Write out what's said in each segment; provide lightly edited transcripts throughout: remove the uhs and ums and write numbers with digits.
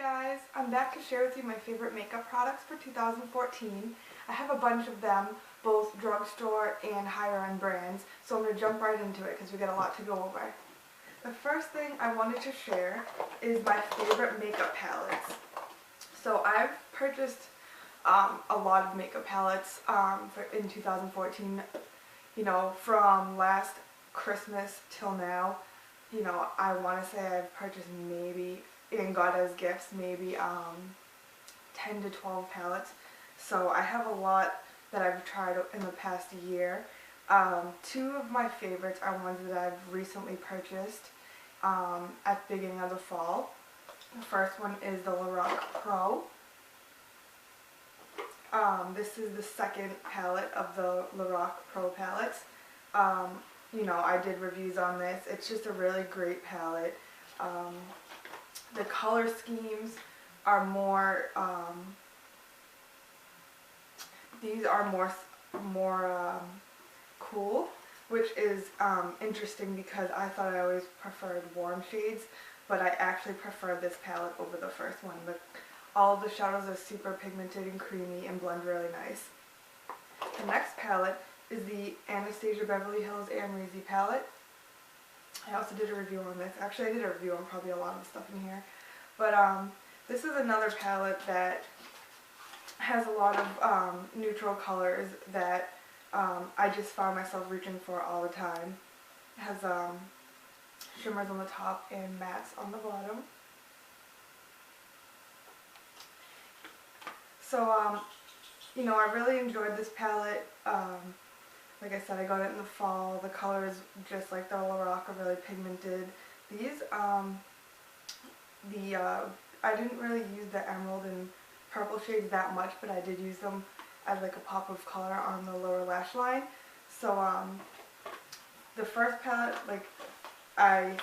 guys, I'm back to share with you my favorite makeup products for 2014. I have a bunch of them, both drugstore and higher end brands, so I'm going to jump right into it because we got a lot to go over. The first thing I wanted to share is my favorite makeup palettes. So I've purchased a lot of makeup palettes in 2014, from last Christmas till now. I want to say I've purchased maybe, and got as gifts, maybe 10 to 12 palettes. So I have a lot that I've tried in the past year. Two of my favorites are ones that I've recently purchased at the beginning of the fall. The first one is the Lorac Pro. This is the second palette of the Lorac Pro palettes. I did reviews on this. It's just a really great palette. The color schemes are more, these are more cool, which is interesting because I thought I always preferred warm shades, but I actually prefer this palette over the first one. All of the shadows are super pigmented and creamy and blend really nice. The next palette is the Anastasia Beverly Hills Amore palette. I also did a review on this. Actually, I did a review on probably a lot of the stuff in here. But this is another palette that has a lot of neutral colors that I just found myself reaching for all the time. It has shimmers on the top and mattes on the bottom. So, I really enjoyed this palette. Like I said, I got it in the fall. The colors, just like the Lorac, are really pigmented. These, I didn't really use the emerald and purple shades that much, but I did use them as like a pop of color on the lower lash line. So, the first palette, I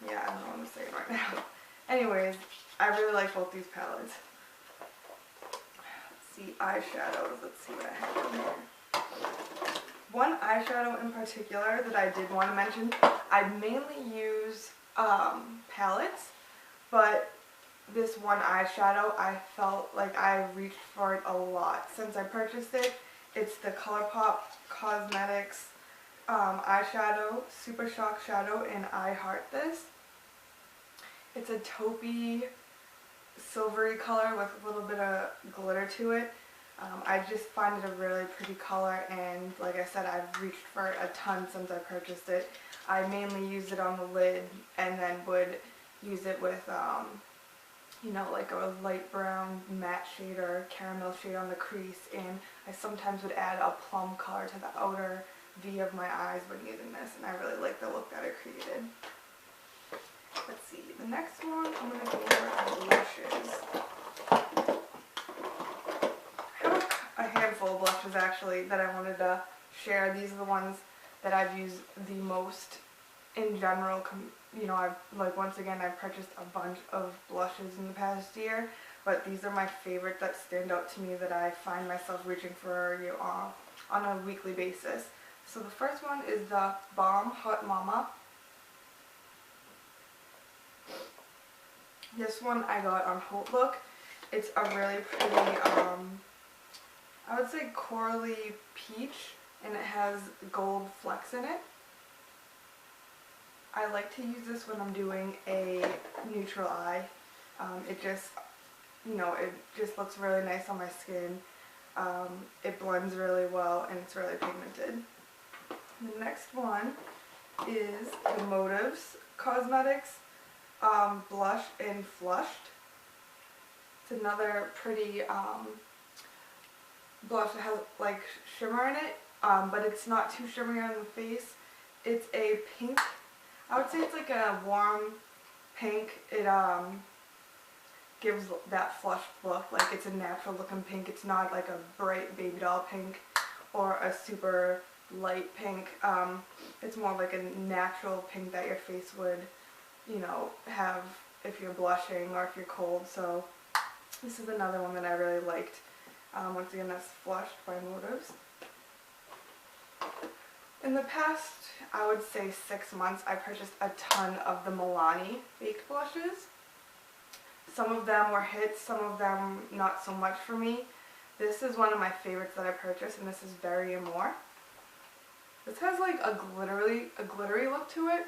don't know what to say right now. Anyways, I really like both these palettes. Let's see, eyeshadows. Let's see what I have in here. One eyeshadow in particular that I did want to mention, I mainly use palettes, but this one eyeshadow, I felt like I reached for it a lot since I purchased it. It's the ColourPop Cosmetics eyeshadow, Super Shock Shadow, and I Heart This. It's a taupey, silvery color with a little bit of glitter to it. I just find it a really pretty color, and like I said, I've reached for it a ton since I purchased it. I mainly use it on the lid and then would use it with, like a light brown matte shade or caramel shade on the crease, and I sometimes would add a plum color to the outer V of my eyes when using this, and I really like the look that it created. Let's see, the next one I'm going to go over blushes. A handful of blushes actually that I wanted to share. These are the ones that I've used the most in general. Once again, I've purchased a bunch of blushes in the past year, but these are my favorite that stand out to me that I find myself reaching for on a weekly basis. So the first one is the Balm Hot Mama. This one I got on Haute Look. It's a really pretty, I would say corally peach, and it has gold flecks in it. I like to use this when I'm doing a neutral eye. It just looks really nice on my skin. It blends really well, and it's really pigmented. The next one is the Motives Cosmetics Blush in Flushed. It's another pretty blush that has like shimmer in it, but it's not too shimmery on the face. It's a pink. I would say it's like a warm pink. It gives that flushed look, like it's a natural looking pink. It's not like a bright baby doll pink or a super light pink. It's more like a natural pink that your face would, have if you're blushing or if you're cold. So this is another one that I really liked. Once again, that's Flushed by Motives. In the past, I would say 6 months, I purchased a ton of the Milani baked blushes. Some of them were hits, some of them not so much for me. This is one of my favorites that I purchased, and this is Berry Amore. This has like a glittery look to it,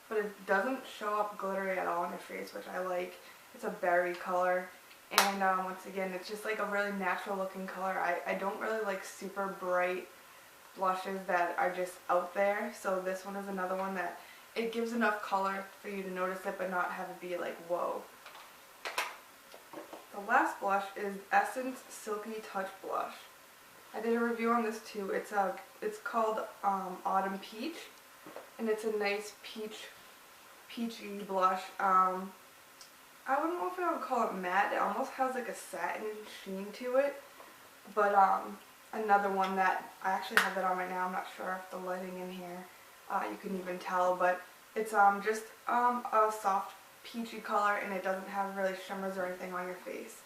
but it doesn't show up glittery at all on your face, which I like. It's a berry color, and once again, it's just like a really natural looking color. I don't really like super bright blushes that are just out there, so this one is another one that it gives enough color for you to notice it but not have it be like, whoa. The last blush is Essence Silky Touch Blush. I did a review on this too. It's called Autumn Peach, and it's a nice peachy blush. I don't know if I would call it matte. It almost has like a satin sheen to it, but another one that I actually have that on right now. I'm not sure if the lighting in here you can even tell, but it's just a soft peachy color, and it doesn't have really shimmers or anything on your face.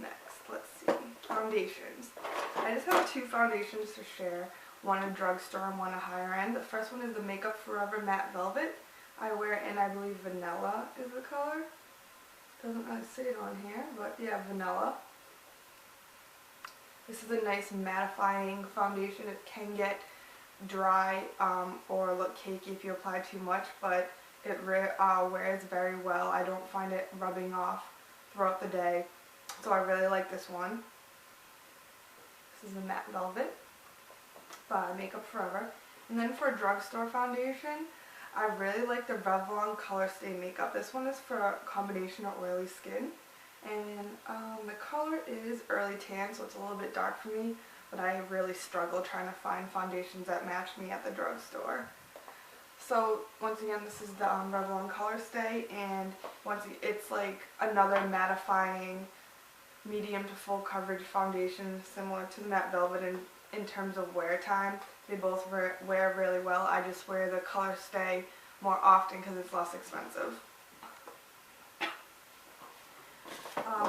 Next, let's see, foundations. I just have two foundations to share, one a drugstore and one a higher end. The first one is the Makeup Forever Matte Velvet. I wear it in, I believe, vanilla is the color. Doesn't really say it on here, but yeah, vanilla. This is a nice mattifying foundation. It can get dry or look cakey if you apply too much, but it wears very well. I don't find it rubbing off throughout the day, so I really like this one. This is the Matte Velvet by Makeup Forever. And then for a drugstore foundation, I really like the Revlon ColorStay makeup. This one is for a combination of oily skin, and the color is early tan, so it's a little bit dark for me, but I really struggle trying to find foundations that match me at the drugstore. So once again, this is the Revlon ColorStay, and it's like another mattifying medium to full coverage foundation, similar to the Matte Velvet in terms of wear time. They both wear really well. I just wear the ColorStay more often because it's less expensive.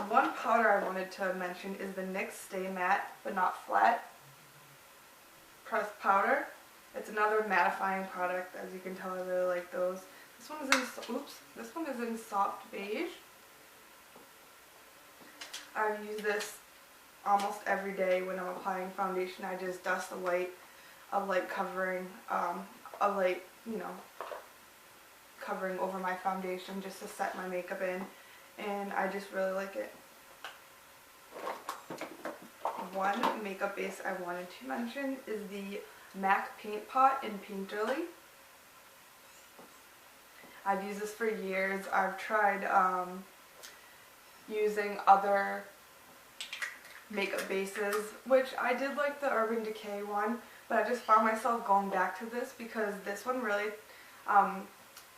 One powder I wanted to mention is the NYX Stay Matte But Not Flat pressed powder. It's another mattifying product. As you can tell, I really like those. This one is in soft beige. I use this almost every day when I'm applying foundation. I just dust a light covering, covering over my foundation just to set my makeup in, and I just really like it. One makeup base I wanted to mention is the MAC Paint Pot in Painterly. I've used this for years. I've tried using other makeup bases, which I did like the Urban Decay one, but I just found myself going back to this because this one really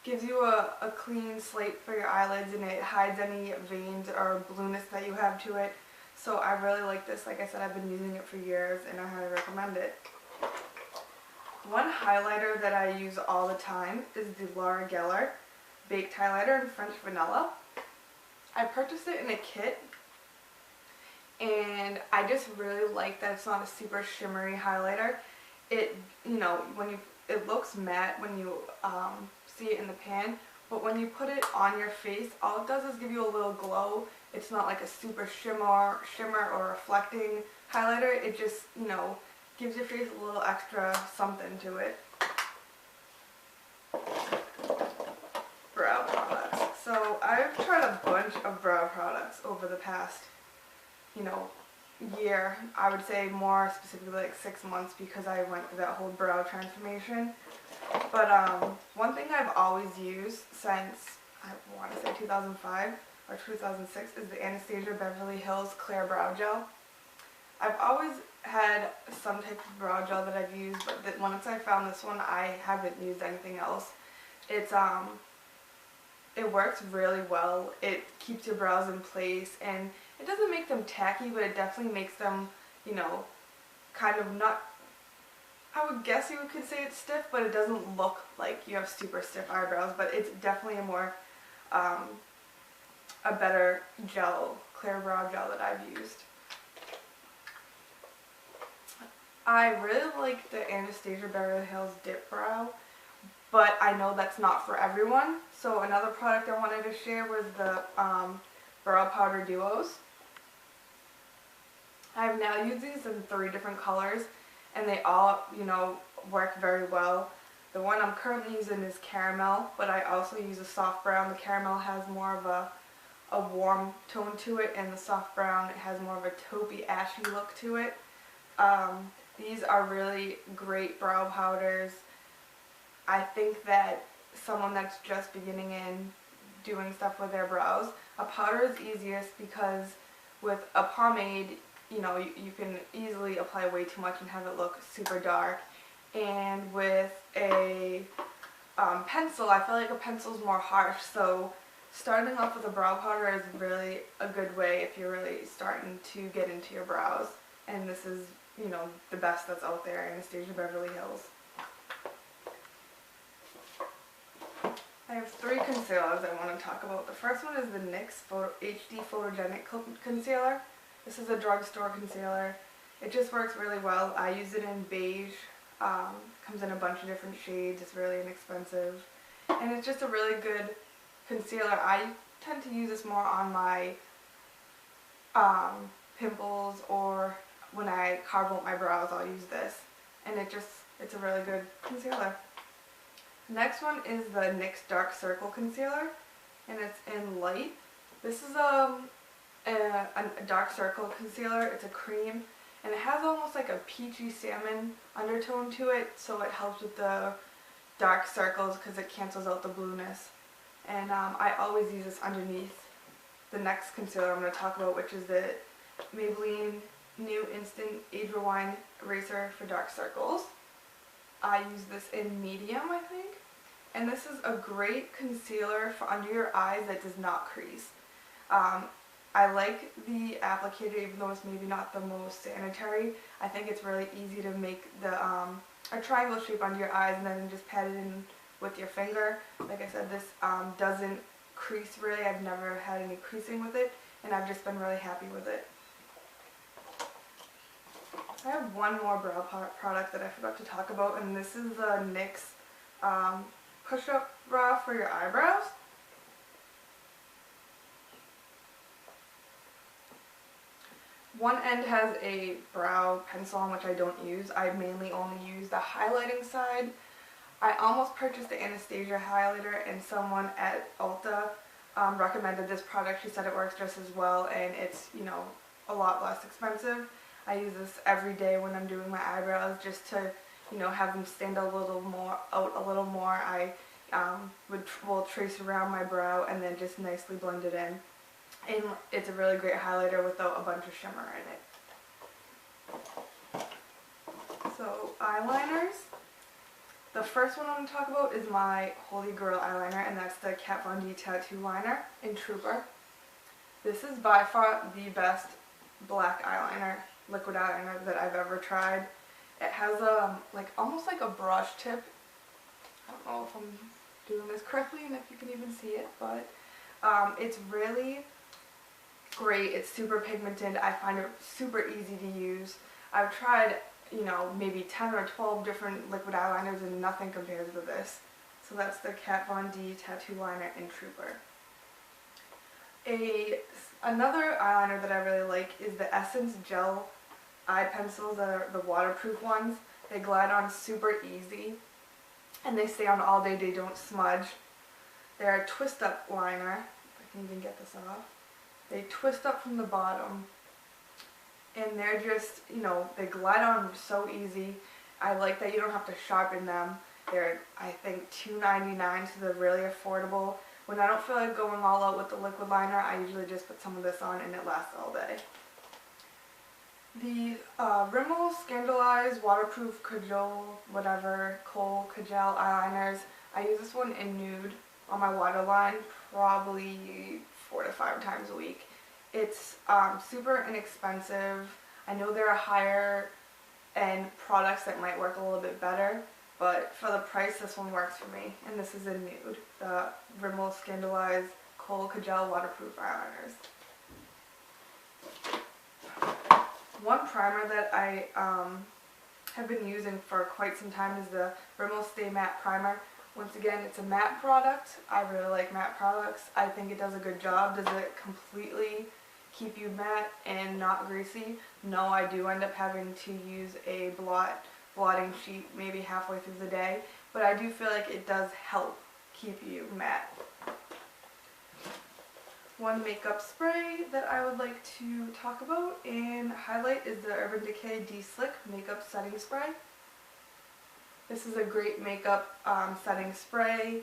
gives you a clean slate for your eyelids, and it hides any veins or blueness that you have to it. So I really like this. Like I said, I've been using it for years, and I highly recommend it. One highlighter that I use all the time is the Laura Geller Baked Highlighter in French Vanilla. I purchased it in a kit, and I just really like that it's not a super shimmery highlighter. It, it looks matte when you see it in the pan, but when you put it on your face, all it does is give you a little glow. It's not like a super shimmer or reflecting highlighter. It just, gives your face a little extra something to it. Brow products. So I've tried a bunch of brow products over the past, year. I would say more specifically like 6 months, because I went through that whole brow transformation. But one thing I've always used since, I want to say 2005 or 2006, is the Anastasia Beverly Hills Clear Brow Gel. I've always had some type of brow gel that I've used, but once I found this one, I haven't used anything else. It works really well. It keeps your brows in place, and it doesn't make them tacky, but it definitely makes them, kind of not, I would guess you could say it's stiff, but it doesn't look like you have super stiff eyebrows. But it's definitely a more, a better gel, clear brow gel that I've used. I really like the Anastasia Beverly Hills Dip Brow, but I know that's not for everyone. So another product I wanted to share was the Brow Powder Duos. I've now used these in 3 different colors, and they all, work very well. The one I'm currently using is caramel, but I also use a soft brown. The caramel has more of a warm tone to it, and the soft brown, it has more of a taupey, ashy look to it. These are really great brow powders. I think that someone that's just beginning in doing stuff with their brows, a powder is easiest because with a pomade, you can easily apply way too much and have it look super dark. And with a pencil, I feel like a pencil is more harsh, so starting off with a brow powder is really a good way if you're really starting to get into your brows. And this is, the best that's out there, Anastasia Beverly Hills. I have 3 concealers I want to talk about. The first one is the NYX HD Photogenic Concealer. This is a drugstore concealer. It just works really well. I use it in beige. Comes in a bunch of different shades. It's really inexpensive. And it's just a really good concealer. I tend to use this more on my pimples, or when I carve out my brows, I'll use this. And it's a really good concealer. Next one is the NYX Dark Circle Concealer, and it's in light. This is a dark circle concealer. It's a cream, and it has almost like a peachy salmon undertone to it, so it helps with the dark circles because it cancels out the blueness. And I always use this underneath the next concealer I'm going to talk about, which is the Maybelline New Instant Age Rewind Eraser for Dark Circles. I use this in medium, I think. And this is a great concealer for under your eyes that does not crease. I like the applicator, even though it's maybe not the most sanitary. I think it's really easy to make a triangle shape under your eyes and then just pat it in with your finger. Like I said, this doesn't crease really. I've never had any creasing with it, and I've just been really happy with it. I have one more brow product that I forgot to talk about, and this is the NYX Push-Up Brow for your eyebrows. One end has a brow pencil on, which I don't use. I mainly only use the highlighting side. I almost purchased the Anastasia highlighter, and someone at Ulta recommended this product. She said it works just as well, and it's, a lot less expensive. I use this every day when I'm doing my eyebrows just to, have them stand out a little more. I will trace around my brow and then just nicely blend it in. And it's a really great highlighter without a bunch of shimmer in it. So, eyeliners. The first one I'm going to talk about is my Holy Grail eyeliner, and that's the Kat Von D Tattoo Liner in Trooper. This is by far the best black eyeliner, liquid eyeliner that I've ever tried. It has almost like a brush tip. I don't know if I'm doing this correctly and if you can even see it, but it's really great. It's super pigmented. I find it super easy to use. I've tried, maybe 10 or 12 different liquid eyeliners and nothing compares to this. So that's the Kat Von D Tattoo Liner in Trooper. Another eyeliner that I really like is the Essence Gel eye pencils, the waterproof ones. They glide on super easy, and they stay on all day. They don't smudge. They're a twist up liner. If I can even get this off. They twist up from the bottom, and they're just, they glide on so easy. I like that you don't have to sharpen them. They're, I think, $2.99, so they're really affordable. When I don't feel like going all out with the liquid liner, I usually just put some of this on and it lasts all day. The Rimmel Scandalized Waterproof Kajal, Kohl Kajal eyeliners. I use this one in nude on my waterline probably 4 to 5 times a week. It's super inexpensive. I know there are higher end products that might work a little bit better, but for the price, this one works for me. And this is in nude, the Rimmel Scandalized Kohl Kajal Waterproof eyeliners. One primer that I have been using for quite some time is the Rimmel Stay Matte Primer. Once again, it's a matte product. I really like matte products. I think it does a good job. Does it completely keep you matte and not greasy? No, I do end up having to use a blotting sheet maybe halfway through the day, but I do feel like it does help keep you matte. One makeup spray that I would like to talk about and highlight is the Urban Decay De-Slick Makeup Setting Spray. This is a great makeup setting spray.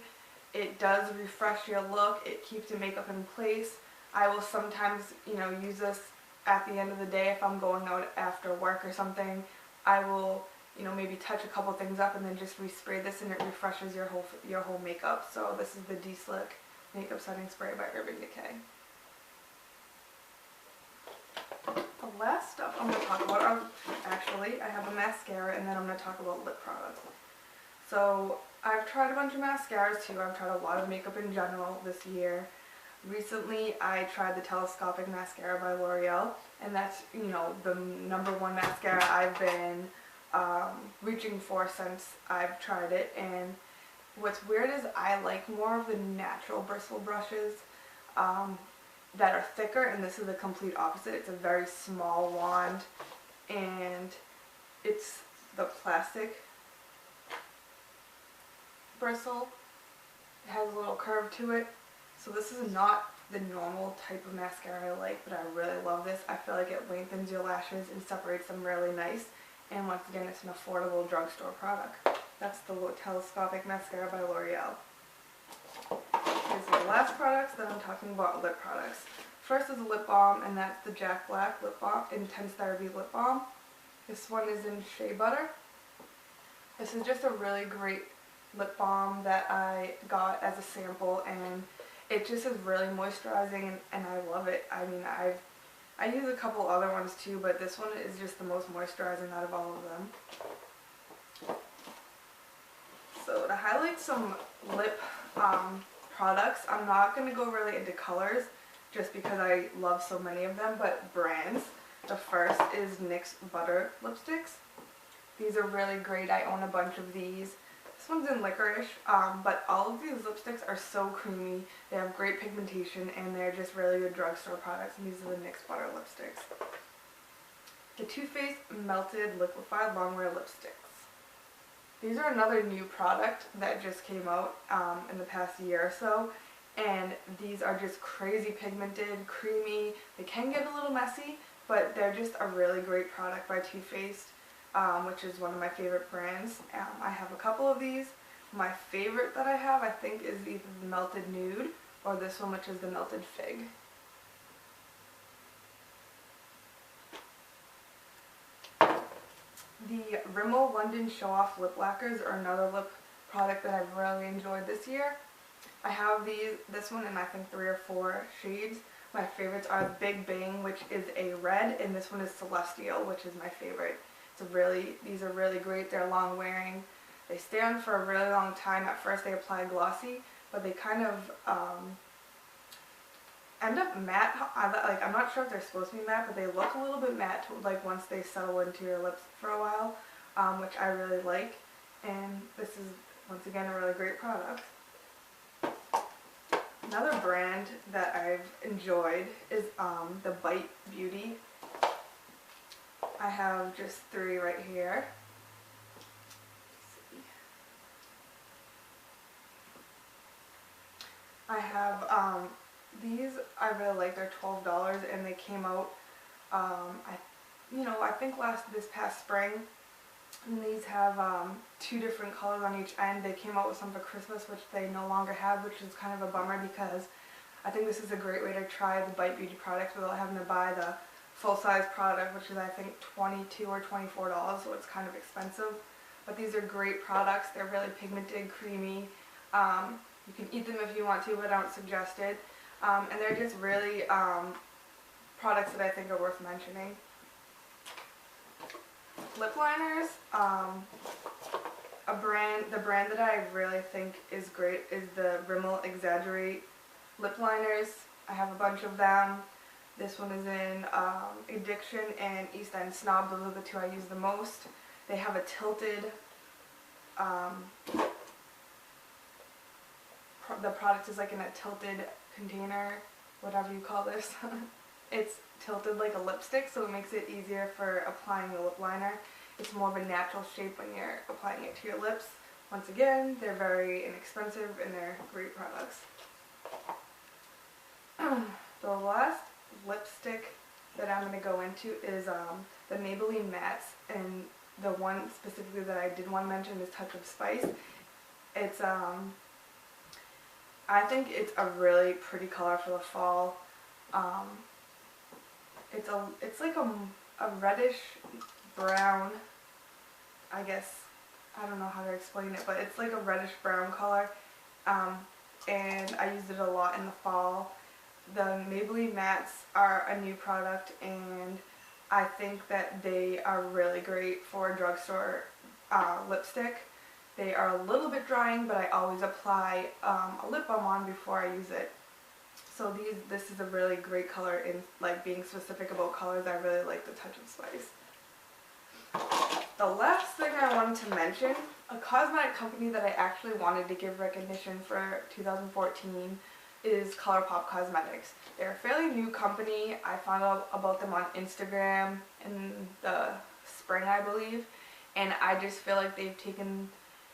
It does refresh your look. It keeps your makeup in place. I will sometimes, use this at the end of the day if I'm going out after work or something. I will, maybe touch a couple things up and then just respray this, and it refreshes your whole makeup. So this is the De-Slick Makeup Setting Spray by Urban Decay. The last stuff I'm going to talk about are, actually, I have a mascara, and then I'm going to talk about lip products. So I've tried a bunch of mascaras too. I've tried a lot of makeup in general this year. Recently I tried the Telescopic Mascara by L'Oreal, and that's, the #1 mascara I've been reaching for since I've tried it. And what's weird is I like more of the natural bristle brushes that are thicker, and this is the complete opposite. It's a very small wand, and it's the plastic bristle. It has a little curve to it. So this is not the normal type of mascara I like, but I really love this. I feel like it lengthens your lashes and separates them really nice. And once again, it's an affordable drugstore product. That's the Telescopic Mascara by L'Oreal. Here's the last products that I'm talking about, lip products. First is a lip balm, and that's the Jack Black Lip Balm Intense Therapy Lip Balm. This one is in Shea Butter. This is just a really great lip balm that I got as a sample, and it just is really moisturizing, and I love it. I mean, I use a couple other ones too, but this one is just the most moisturizing out of all of them. So to highlight some lip products, I'm not going to go really into colors just because I love so many of them, but brands. The first is NYX Butter Lipsticks. These are really great. I own a bunch of these. This one's in licorice, but all of these lipsticks are so creamy. They have great pigmentation, and they're just really good drugstore products, and these are the NYX Butter Lipsticks. The Too Faced Melted Liquefied Longwear Lipsticks. These are another new product that just came out in the past year or so, and these are just crazy pigmented, creamy. They can get a little messy, but they're just a really great product by Too Faced, which is one of my favorite brands. I have a couple of these. My favorite that I have, I think, is either the Melted Nude or this one, which is the Melted Fig. The Rimmel London Show Off Lip Lacquers are another lip product that I've really enjoyed this year. I have this one in I think 3 or 4 shades. My favorites are Big Bang, which is a red, and this one is Celestial, which is my favorite. These are really great. They're long wearing. They stay on for a really long time. At first they apply glossy, but they kind of end up matte. I'm not sure if they're supposed to be matte, but they look a little bit matte once they settle into your lips for a while, which I really like. And this is, once again, a really great product. Another brand that I've enjoyed is the Bite Beauty. I have just 3 right here. Let's see. I have these. I really like. They're $12, and they came out. I think this past spring. And these have 2 different colors on each end. They came out with some for Christmas, which they no longer have, which is kind of a bummer because I think this is a great way to try the Bite Beauty products without having to buy the full-size product, which is I think $22 or $24, so it's kind of expensive. But these are great products. They're really pigmented, creamy. You can eat them if you want to, but I don't suggest it. And they're just really products that I think are worth mentioning. Lip liners. The brand that I really think is great is the Rimmel Exaggerate lip liners. I have a bunch of them. This one is in Addiction and East End Snob. Those are the 2 I use the most. They have a tilted the product is like in a tilted container, whatever you call this. It's tilted like a lipstick, so it makes it easier for applying the lip liner. It's more of a natural shape when you're applying it to your lips. Once again, they're very inexpensive and they're great products. The last lipstick that I'm going to go into is the Maybelline Mattes, and the one specifically that I did want to mention is Touch of Spice. It's I think it's a really pretty color for the fall. It's like a reddish brown, I guess. I don't know how to explain it, but it's like a reddish brown color, and I used it a lot in the fall. The Maybelline Mattes are a new product, and I think that they are really great for a drugstore lipstick. They are a little bit drying, but I always apply a lip balm on before I use it. So this is a really great color. In like being specific about colors, I really like the Touch of Spice. The last thing I wanted to mention, a cosmetic company that I actually wanted to give recognition for 2014 is ColourPop Cosmetics. They're a fairly new company. I found out about them on Instagram in the spring, I believe, and I just feel like they've taken,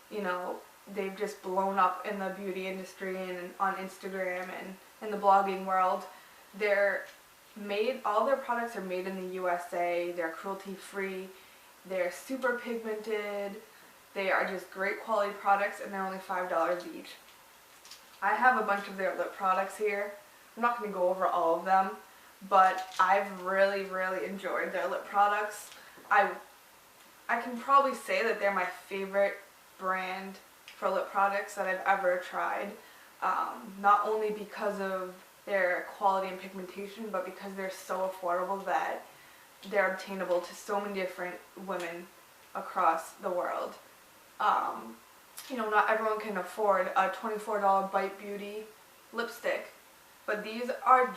you know, they've just blown up in the beauty industry and on Instagram and in the blogging world. All their products are made in the USA. They're cruelty free. They're super pigmented. They are just great quality products, and they're only $5 each. I have a bunch of their lip products here. I'm not going to go over all of them, but I've really, really enjoyed their lip products. I can probably say that they're my favorite brand for lip products that I've ever tried. Not only because of their quality and pigmentation, but because they're so affordable that they're obtainable to so many different women across the world. You know, not everyone can afford a $24 Bite Beauty lipstick, but these are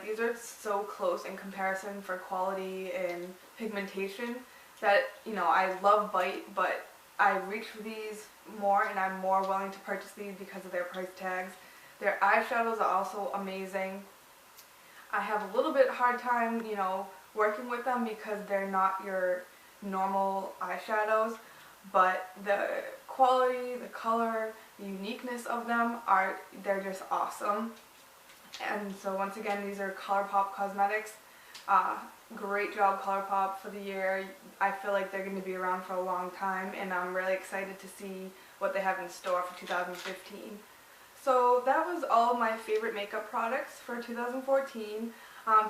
these are so close in comparison for quality and pigmentation that, you know, I love Bite, but I reach for these more, and I'm more willing to purchase these because of their price tags. Their eyeshadows are also amazing. I have a little bit hard time, you know, working with them because they're not your normal eyeshadows, but the quality, the color, the uniqueness of them they're just awesome. And so once again, these are ColourPop Cosmetics. Great job, ColourPop, for the year. I feel like they're going to be around for a long time, and I'm really excited to see what they have in store for 2015. So that was all of my favorite makeup products for 2014.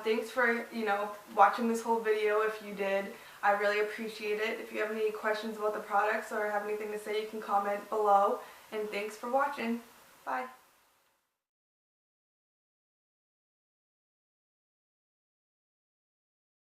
Thanks for, you know, watching this whole video if you did. I really appreciate it. If you have any questions about the products or have anything to say, you can comment below. And thanks for watching. Bye.